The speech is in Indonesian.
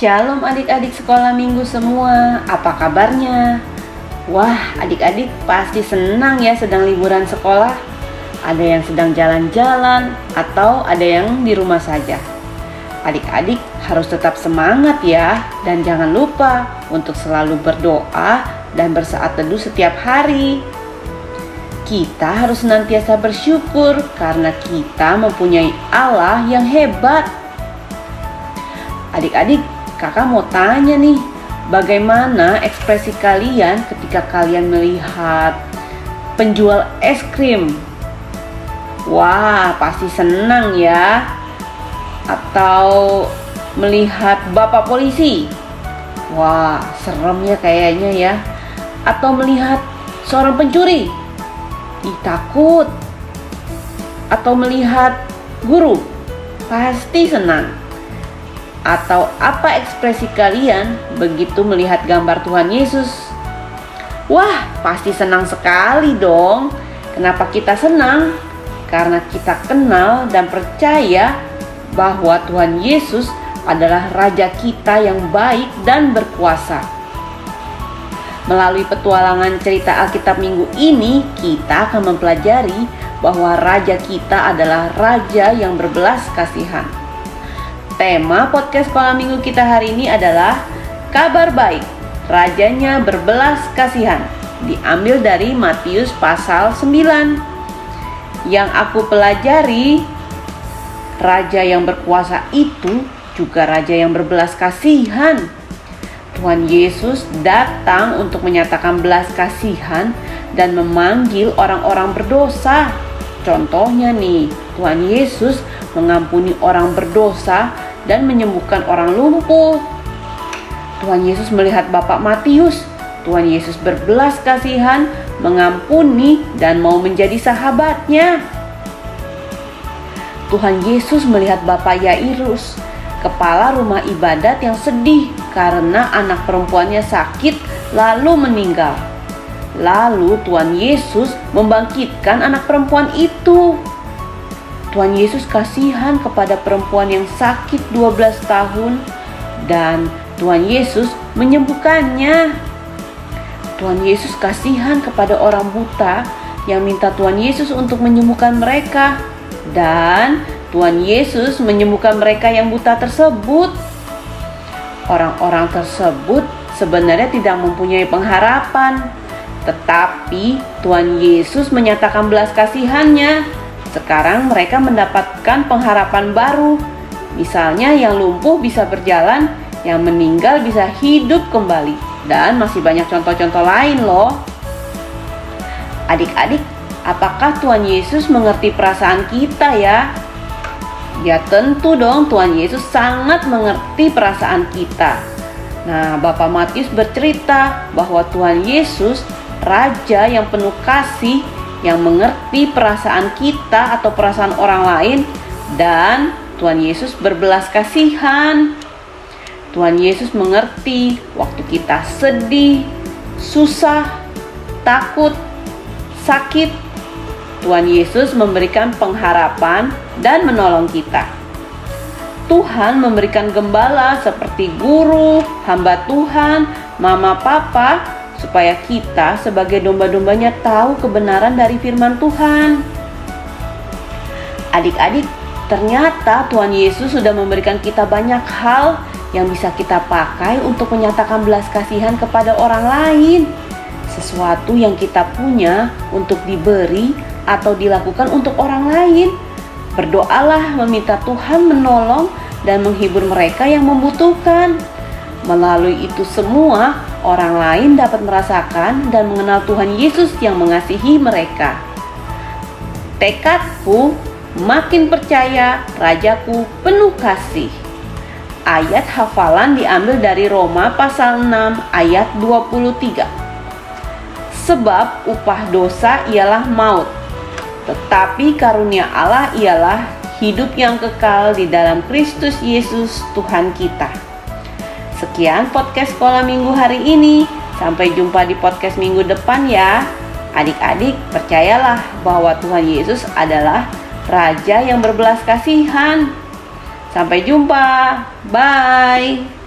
Shalom adik-adik sekolah minggu semua, apa kabarnya? Wah, adik-adik pasti senang ya sedang liburan sekolah. Ada yang sedang jalan-jalan atau ada yang di rumah saja. Adik-adik harus tetap semangat ya, dan jangan lupa untuk selalu berdoa dan bersaat teduh setiap hari. Kita harus senantiasa bersyukur karena kita mempunyai Allah yang hebat. Adik-adik, kakak mau tanya nih, bagaimana ekspresi kalian ketika kalian melihat penjual es krim? Wah, pasti senang ya. Atau melihat bapak polisi? Wah, serem ya kayaknya ya. Atau melihat seorang pencuri? Ih, takut. Atau melihat guru? Pasti senang. Atau apa ekspresi kalian begitu melihat gambar Tuhan Yesus? Wah, pasti senang sekali dong. Kenapa kita senang? Karena kita kenal dan percaya bahwa Tuhan Yesus adalah Raja kita yang baik dan berkuasa. Melalui petualangan cerita Alkitab minggu ini, kita akan mempelajari bahwa Raja kita adalah Raja yang berbelas kasihan. Tema podcast sekolah minggu kita hari ini adalah kabar baik, rajanya berbelas kasihan. Diambil dari Matius pasal 9. Yang aku pelajari, raja yang berkuasa itu juga raja yang berbelas kasihan. Tuhan Yesus datang untuk menyatakan belas kasihan dan memanggil orang-orang berdosa. Contohnya nih, Tuhan Yesus mengampuni orang berdosa dan menyembuhkan orang lumpuh. Tuhan Yesus melihat Bapak Matius. Tuhan Yesus berbelas kasihan, mengampuni dan mau menjadi sahabatnya. Tuhan Yesus melihat Bapak Yairus, kepala rumah ibadat yang sedih karena anak perempuannya sakit lalu meninggal. Lalu Tuhan Yesus membangkitkan anak perempuan itu. Tuhan Yesus kasihan kepada perempuan yang sakit 12 tahun dan Tuhan Yesus menyembuhkannya. Tuhan Yesus kasihan kepada orang buta yang minta Tuhan Yesus untuk menyembuhkan mereka dan Tuhan Yesus menyembuhkan mereka yang buta tersebut. Orang-orang tersebut sebenarnya tidak mempunyai pengharapan, tetapi Tuhan Yesus menyatakan belas kasihannya. Sekarang mereka mendapatkan pengharapan baru. Misalnya yang lumpuh bisa berjalan, yang meninggal bisa hidup kembali. Dan masih banyak contoh-contoh lain loh. Adik-adik, apakah Tuhan Yesus mengerti perasaan kita ya? Ya tentu dong, Tuhan Yesus sangat mengerti perasaan kita. Nah, Bapak Matius bercerita bahwa Tuhan Yesus Raja yang penuh kasih, yang mengerti perasaan kita atau perasaan orang lain, dan Tuhan Yesus berbelas kasihan. Tuhan Yesus mengerti waktu kita sedih, susah, takut, sakit. Tuhan Yesus memberikan pengharapan dan menolong kita. Tuhan memberikan gembala seperti guru, hamba Tuhan, mama, papa, supaya kita sebagai domba-dombanya tahu kebenaran dari firman Tuhan. Adik-adik, ternyata Tuhan Yesus sudah memberikan kita banyak hal yang bisa kita pakai untuk menyatakan belas kasihan kepada orang lain. Sesuatu yang kita punya untuk diberi atau dilakukan untuk orang lain. Berdoalah meminta Tuhan menolong dan menghibur mereka yang membutuhkan. Melalui itu semua, orang lain dapat merasakan dan mengenal Tuhan Yesus yang mengasihi mereka. Tekadku makin percaya, Rajaku penuh kasih. Ayat hafalan diambil dari Roma pasal 6 ayat 23. Sebab upah dosa ialah maut, tetapi karunia Allah ialah hidup yang kekal di dalam Kristus Yesus Tuhan kita. Sekian podcast sekolah minggu hari ini. Sampai jumpa di podcast minggu depan ya. Adik-adik, percayalah bahwa Tuhan Yesus adalah Raja yang berbelas kasihan. Sampai jumpa. Bye.